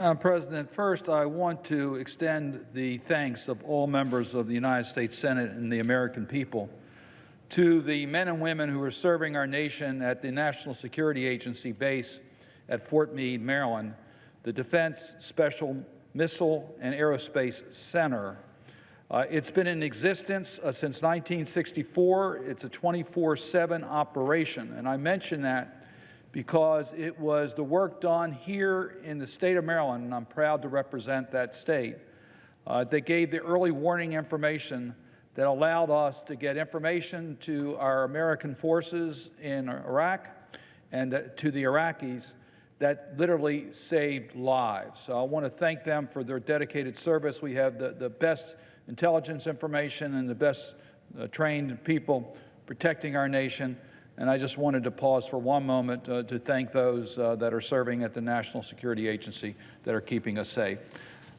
Madam President, first I want to extend the thanks of all members of the United States Senate and the American people to the men and women who are serving our nation at the National Security Agency base at Fort Meade, Maryland, the Defense Special Missile and Aerospace Center. It's been in existence since 1964. It's a 24/7 operation, and I mention that because it was the work done here in the state of Maryland, and I'm proud to represent that state, that gave the early warning information that allowed us to get information to our American forces in Iraq and to the Iraqis that literally saved lives. So I want to thank them for their dedicated service. We have the best intelligence information and the best trained people protecting our nation. And I just wanted to pause for one moment to thank those that are serving at the National Security Agency that are keeping us safe.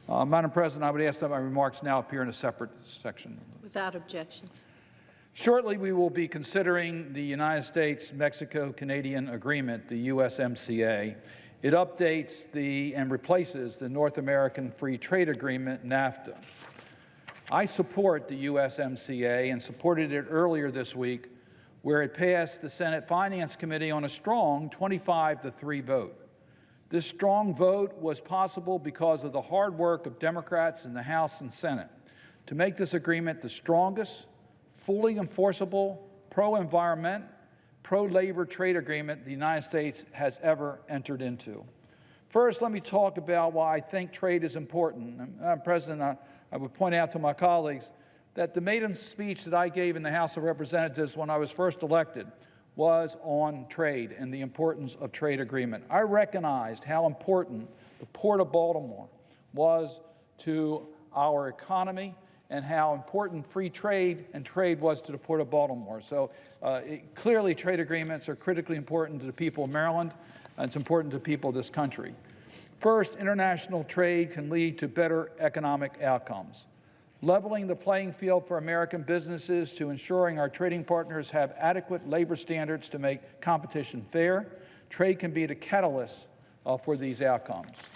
Madam President, I would ask that my remarks now appear in a separate section. Without objection. Shortly, we will be considering the United States-Mexico-Canadian Agreement, the USMCA. It updates and replaces the North American Free Trade Agreement, NAFTA. I support the USMCA and supported it earlier this week, where it passed the Senate Finance Committee on a strong 25-3 vote. This strong vote was possible because of the hard work of Democrats in the House and Senate to make this agreement the strongest, fully enforceable, pro-environment, pro-labor trade agreement the United States has ever entered into. First, let me talk about why I think trade is important. Madam President, I would point out to my colleagues that the maiden speech that I gave in the House of Representatives when I was first elected was on trade and the importance of trade agreement. I recognized how important the Port of Baltimore was to our economy and how important free trade and trade was to the Port of Baltimore. So clearly trade agreements are critically important to the people of Maryland, and it's important to the people of this country. First, international trade can lead to better economic outcomes. Leveling the playing field for American businesses to ensuring our trading partners have adequate labor standards to make competition fair. Trade can be the catalyst for these outcomes.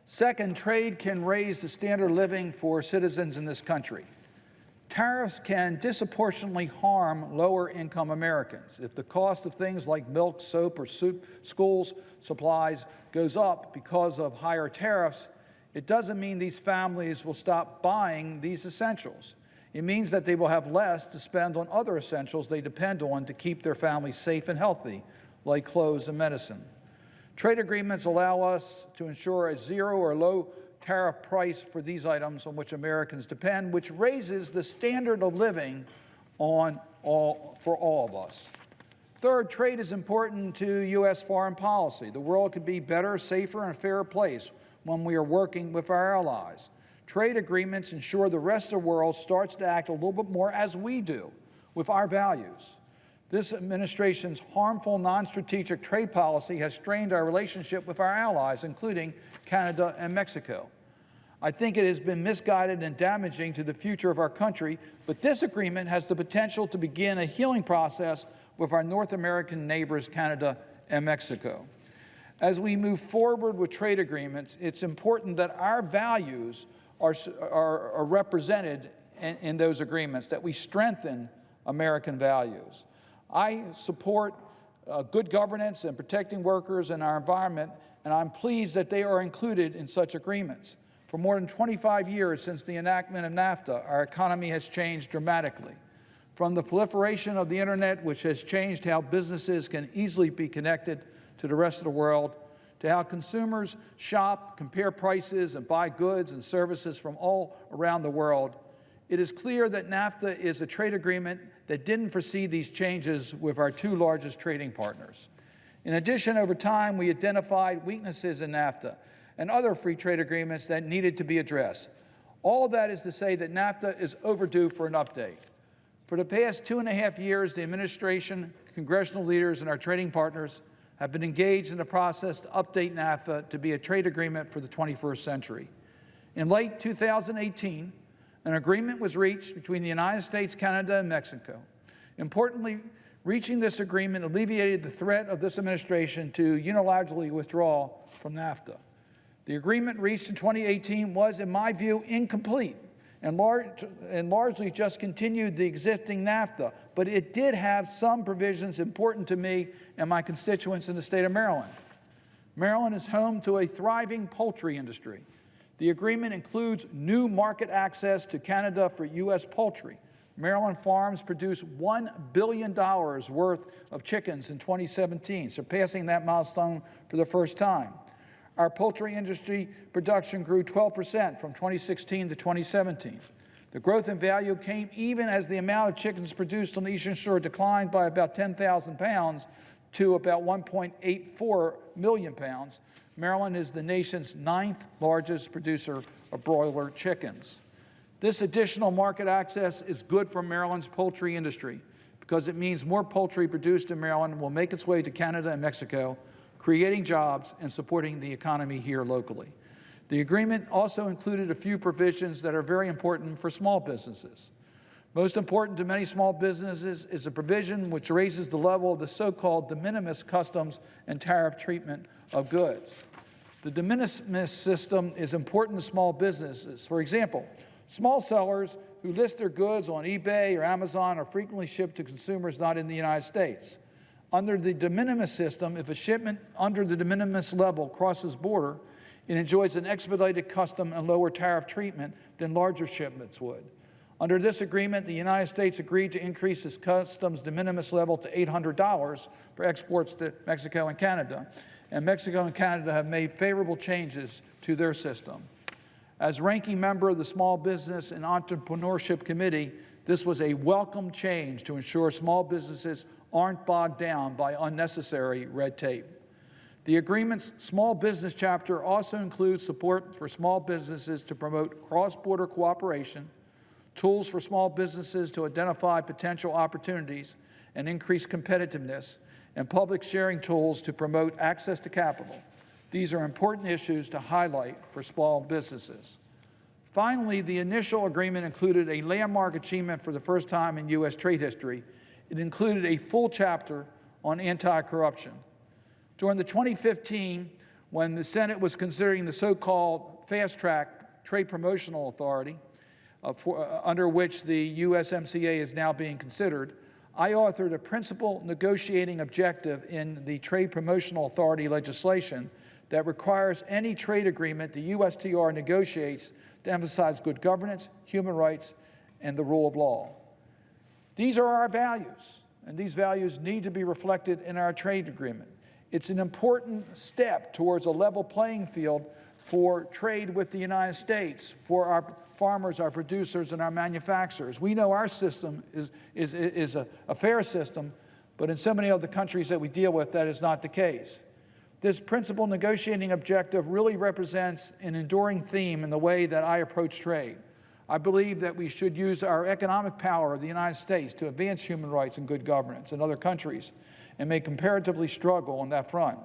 Second, trade can raise the standard of living for citizens in this country. Tariffs can disproportionately harm lower-income Americans. If the cost of things like milk, soap, or school supplies goes up because of higher tariffs, it doesn't mean these families will stop buying these essentials. It means that they will have less to spend on other essentials they depend on to keep their families safe and healthy, like clothes and medicine. Trade agreements allow us to ensure a zero or low tariff price for these items on which Americans depend, which raises the standard of living for all of us. Third, trade is important to U.S. foreign policy. The world could be a better, safer, and fairer place when we are working with our allies. Trade agreements ensure the rest of the world starts to act a little bit more as we do with our values. This administration's harmful, non-strategic trade policy has strained our relationship with our allies, including Canada and Mexico. I think it has been misguided and damaging to the future of our country, but this agreement has the potential to begin a healing process with our North American neighbors, Canada and Mexico. As we move forward with trade agreements, it's important that our values are represented in those agreements, that we strengthen American values. I support good governance and protecting workers and our environment, and I'm pleased that they are included in such agreements. For more than 25 years since the enactment of NAFTA, our economy has changed dramatically. From the proliferation of the internet, which has changed how businesses can easily be connected to the rest of the world, to how consumers shop, compare prices, and buy goods and services from all around the world, it is clear that NAFTA is a trade agreement that didn't foresee these changes with our two largest trading partners. In addition, over time, we identified weaknesses in NAFTA and other free trade agreements that needed to be addressed. All of that is to say that NAFTA is overdue for an update. For the past 2.5 years, the administration, congressional leaders, and our trading partners have been engaged in the process to update NAFTA to be a trade agreement for the 21st century. In late 2018, an agreement was reached between the United States, Canada, and Mexico. Importantly, reaching this agreement alleviated the threat of this administration to unilaterally withdraw from NAFTA. The agreement reached in 2018 was, in my view, incomplete and largely just continued the existing NAFTA, but it did have some provisions important to me and my constituents in the state of Maryland. Maryland is home to a thriving poultry industry. The agreement includes new market access to Canada for U.S. poultry. Maryland farms produced $1 billion worth of chickens in 2017, surpassing that milestone for the first time. Our poultry industry production grew 12% from 2016 to 2017. The growth in value came even as the amount of chickens produced on the Eastern Shore declined by about 10,000 pounds to about 1.84 million pounds. Maryland is the nation's 9th largest producer of broiler chickens. This additional market access is good for Maryland's poultry industry because it means more poultry produced in Maryland will make its way to Canada and Mexico, creating jobs and supporting the economy here locally. The agreement also included a few provisions that are very important for small businesses. Most important to many small businesses is a provision which raises the level of the so-called de minimis customs and tariff treatment of goods. The de minimis system is important to small businesses. For example, small sellers who list their goods on eBay or Amazon are frequently shipped to consumers not in the United States. Under the de minimis system, if a shipment under the de minimis level crosses border, it enjoys an expedited custom and lower tariff treatment than larger shipments would. Under this agreement, the United States agreed to increase its customs de minimis level to $800 for exports to Mexico and Canada, and Mexico and Canada have made favorable changes to their system. As ranking member of the Small Business and Entrepreneurship Committee, this was a welcome change to ensure small businesses aren't bogged down by unnecessary red tape. The agreement's small business chapter also includes support for small businesses to promote cross-border cooperation, tools for small businesses to identify potential opportunities and increase competitiveness, and public sharing tools to promote access to capital. These are important issues to highlight for small businesses. Finally, the initial agreement included a landmark achievement for the first time in U.S. trade history. It included a full chapter on anti-corruption. During the 2015, when the Senate was considering the so-called fast-track trade promotional authority, under which the USMCA is now being considered, I authored a principal negotiating objective in the Trade Promotional Authority legislation that requires any trade agreement the USTR negotiates to emphasize good governance, human rights, and the rule of law. These are our values, and these values need to be reflected in our trade agreement. It's an important step towards a level playing field for trade with the United States, for our farmers, our producers, and our manufacturers. We know our system is a fair system, but in so many other countries that we deal with, that is not the case. This principal negotiating objective really represents an enduring theme in the way that I approach trade. I believe that we should use our economic power of the United States to advance human rights and good governance in other countries and may comparatively struggle on that front.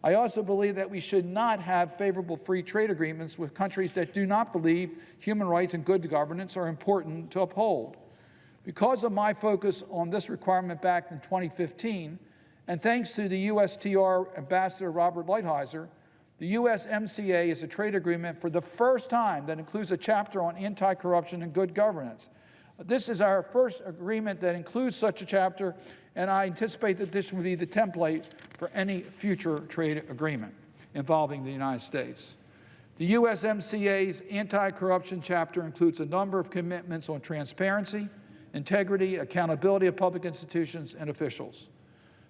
I also believe that we should not have favorable free trade agreements with countries that do not believe human rights and good governance are important to uphold. Because of my focus on this requirement back in 2015, and thanks to the USTR Ambassador Robert Lighthizer, the USMCA is a trade agreement for the first time that includes a chapter on anti-corruption and good governance. This is our first agreement that includes such a chapter, and I anticipate that this will be the template for any future trade agreement involving the United States. The USMCA's anti-corruption chapter includes a number of commitments on transparency, integrity, accountability of public institutions and officials.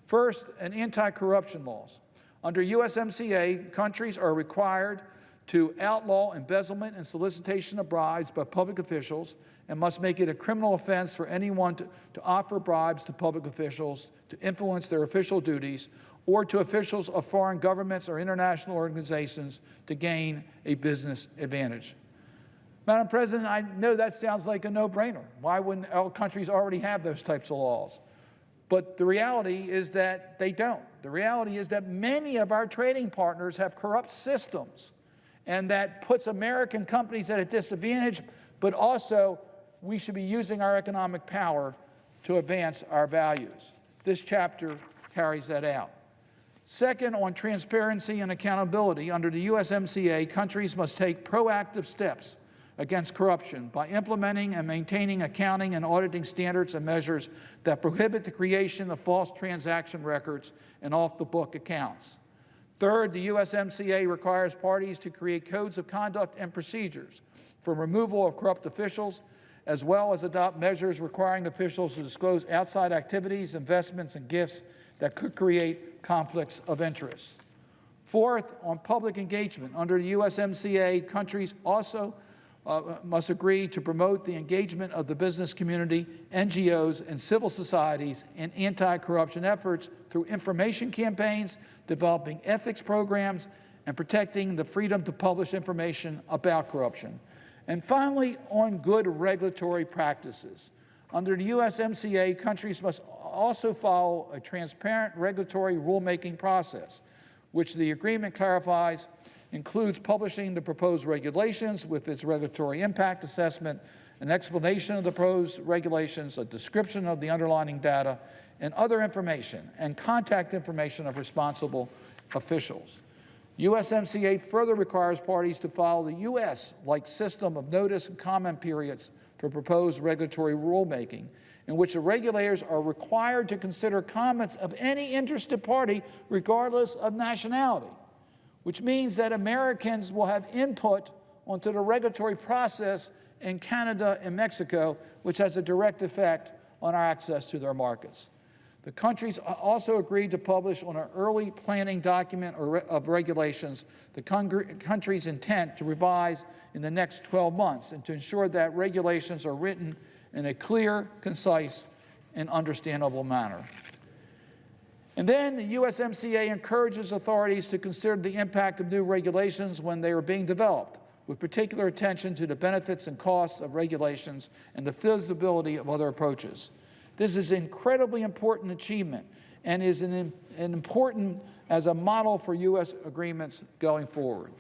First, an anti-corruption laws. Under USMCA, countries are required to outlaw embezzlement and solicitation of bribes by public officials and must make it a criminal offense for anyone to offer bribes to public officials, to influence their official duties, or to officials of foreign governments or international organizations to gain a business advantage. Madam President, I know that sounds like a no-brainer. Why wouldn't all countries already have those types of laws? But the reality is that they don't. The reality is that many of our trading partners have corrupt systems, and that puts American companies at a disadvantage, but also we should be using our economic power to advance our values. This chapter carries that out. Second, on transparency and accountability, under the USMCA, countries must take proactive steps against corruption by implementing and maintaining accounting and auditing standards and measures that prohibit the creation of false transaction records and off-the-book accounts. Third, the USMCA requires parties to create codes of conduct and procedures for removal of corrupt officials, as well as adopt measures requiring officials to disclose outside activities, investments, and gifts that could create conflicts of interest. Fourth, on public engagement, under the USMCA, countries also must agree to promote the engagement of the business community, NGOs, and civil societies in anti-corruption efforts through information campaigns, developing ethics programs, and protecting the freedom to publish information about corruption. And finally, on good regulatory practices. Under the USMCA, countries must also follow a transparent regulatory rulemaking process, which the agreement clarifies includes publishing the proposed regulations with its regulatory impact assessment, an explanation of the proposed regulations, a description of the underlying data, and other information, and contact information of responsible officials. USMCA further requires parties to follow the U.S.-like system of notice and comment periods for proposed regulatory rulemaking, in which the regulators are required to consider comments of any interested party regardless of nationality, which means that Americans will have input onto the regulatory process in Canada and Mexico, which has a direct effect on our access to their markets. The countries also agreed to publish on an early planning document of regulations the country's intent to revise in the next 12 months and to ensure that regulations are written in a clear, concise, and understandable manner. And then the USMCA encourages authorities to consider the impact of new regulations when they are being developed, with particular attention to the benefits and costs of regulations and the feasibility of other approaches. This is an incredibly important achievement and is an important as a model for U.S. agreements going forward.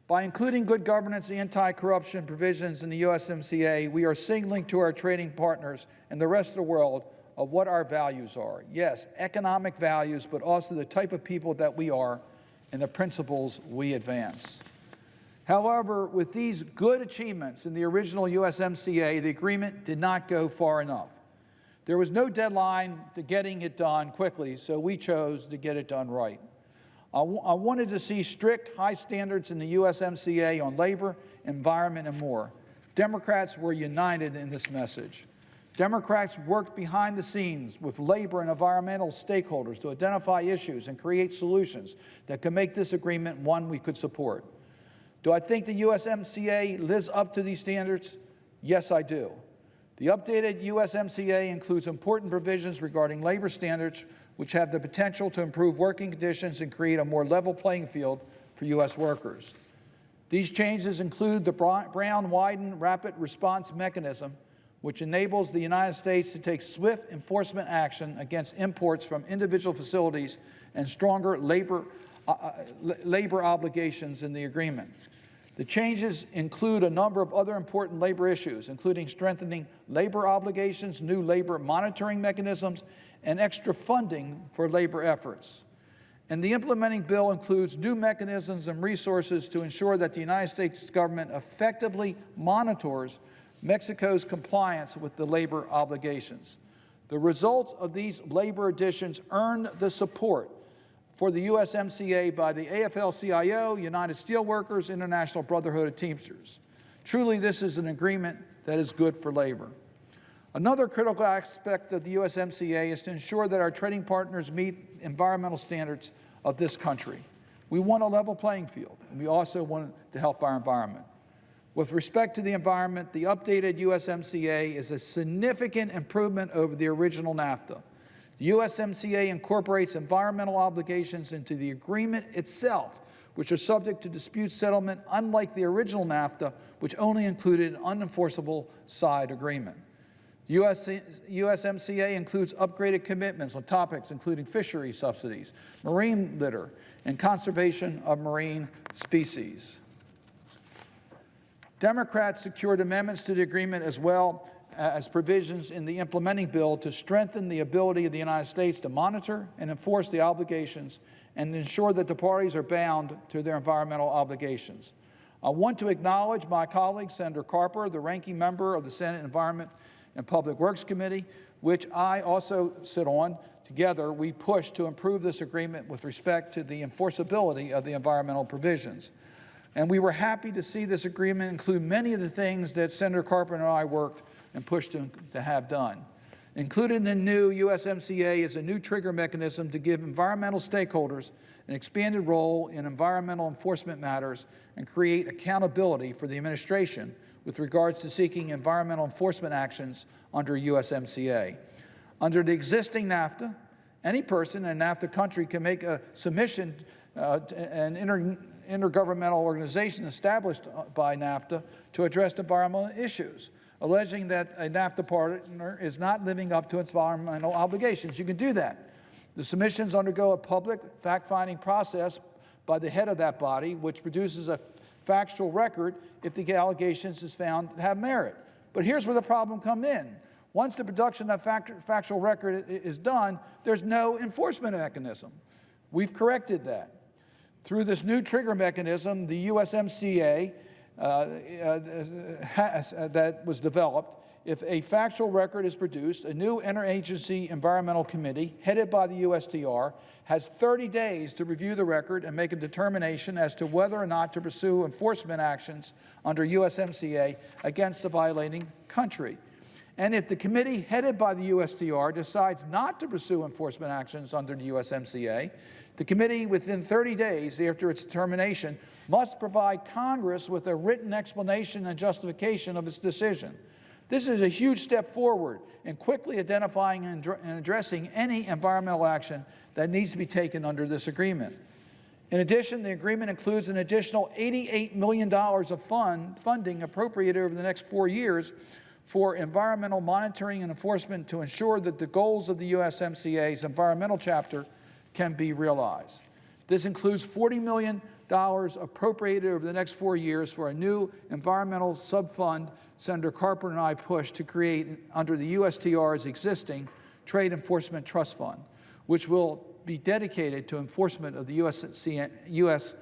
By including good governance and anti-corruption provisions in the USMCA, we are signaling to our trading partners and the rest of the world of what our values are. Yes, economic values, but also the type of people that we are and the principles we advance. However, with these good achievements in the original USMCA, the agreement did not go far enough. There was no deadline to getting it done quickly, so we chose to get it done right. I wanted to see strict, high standards in the USMCA on labor, environment, and more. Democrats were united in this message. Democrats worked behind the scenes with labor and environmental stakeholders to identify issues and create solutions that could make this agreement one we could support. Do I think the USMCA lives up to these standards? Yes, I do. The updated USMCA includes important provisions regarding labor standards, which have the potential to improve working conditions and create a more level playing field for U.S. workers. These changes include the Brown-Wyden Rapid Response Mechanism, which enables the United States to take swift enforcement action against imports from individual facilities and stronger labor obligations in the agreement. The changes include a number of other important labor issues, including strengthening labor obligations, new labor monitoring mechanisms, and extra funding for labor efforts. And the implementing bill includes new mechanisms and resources to ensure that the United States government effectively monitors Mexico's compliance with the labor obligations. The results of these labor additions earned the support for the USMCA by the AFL-CIO, United Steelworkers, International Brotherhood of Teamsters. Truly, this is an agreement that is good for labor. Another critical aspect of the USMCA is to ensure that our trading partners meet environmental standards of this country. We want a level playing field, and we also want to help our environment. With respect to the environment, the updated USMCA is a significant improvement over the original NAFTA. The USMCA incorporates environmental obligations into the agreement itself, which are subject to dispute settlement, unlike the original NAFTA, which only included an unenforceable side agreement. The USMCA includes upgraded commitments on topics including fisheries subsidies, marine litter, and conservation of marine species. Democrats secured amendments to the agreement as well as provisions in the implementing bill to strengthen the ability of the United States to monitor and enforce the obligations and ensure that the parties are bound to their environmental obligations. I want to acknowledge my colleague, Senator Carper, the ranking member of the Senate Environment and Public Works Committee, which I also sit on. Together, we pushed to improve this agreement with respect to the enforceability of the environmental provisions. And we were happy to see this agreement include many of the things that Senator Carper and I worked and pushed to have done. Included in the new USMCA is a new trigger mechanism to give environmental stakeholders an expanded role in environmental enforcement matters and create accountability for the administration with regards to seeking environmental enforcement actions under USMCA. Under the existing NAFTA, any person in a NAFTA country can make a submission to an intergovernmental organization established by NAFTA to address environmental issues, alleging that a NAFTA partner is not living up to its environmental obligations. You can do that. The submissions undergo a public fact-finding process by the head of that body, which produces a factual record if the allegations is found to have merit. But here's where the problem comes in. Once the production of factual record is done, there's no enforcement mechanism. We've corrected that. Through this new trigger mechanism, the USMCA that was developed, if a factual record is produced, a new interagency environmental committee headed by the USTR has 30 days to review the record and make a determination as to whether or not to pursue enforcement actions under USMCA against the violating country. And if the committee headed by the USTR decides not to pursue enforcement actions under the USMCA, the committee, within 30 days after its determination, must provide Congress with a written explanation and justification of its decision. This is a huge step forward in quickly identifying and addressing any environmental action that needs to be taken under this agreement. In addition, the agreement includes an additional $88 million of funding appropriated over the next 4 years for environmental monitoring and enforcement to ensure that the goals of the USMCA's environmental chapter can be realized. This includes $40 million appropriated over the next 4 years for a new environmental subfund Senator Carper and I pushed to create under the USTR's existing Trade Enforcement Trust Fund, which will be dedicated to enforcement of the USMCA's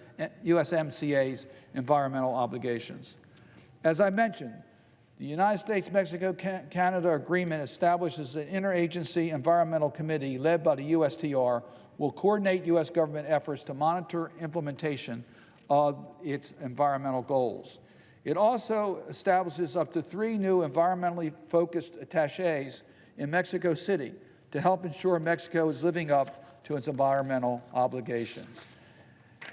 environmental obligations. As I mentioned, the United States-Mexico-Canada Agreement establishes an interagency environmental committee led by the USTR will coordinate U.S. government efforts to monitor implementation of its environmental goals. It also establishes up to 3 new environmentally focused attachés in Mexico City to help ensure Mexico is living up to its environmental obligations.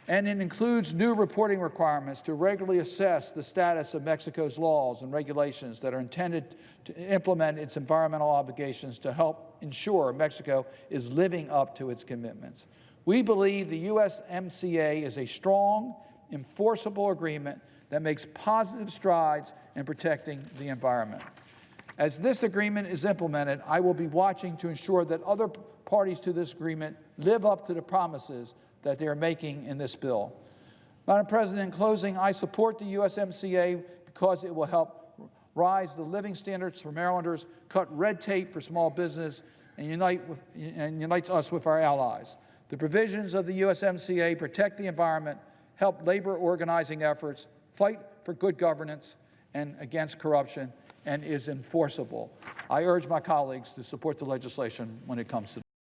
And it includes new reporting requirements to regularly assess the status of Mexico's laws and regulations that are intended to implement its environmental obligations to help ensure Mexico is living up to its commitments. We believe the USMCA is a strong, enforceable agreement that makes positive strides in protecting the environment. As this agreement is implemented, I will be watching to ensure that other parties to this agreement live up to the promises that they are making in this bill. Madam President, in closing, I support the USMCA because it will help rise the living standards for Marylanders, cut red tape for small business, and unites us with our allies. The provisions of the USMCA protect the environment, help labor organizing efforts, fight for good governance and against corruption, and is enforceable. I urge my colleagues to support the legislation when it comes to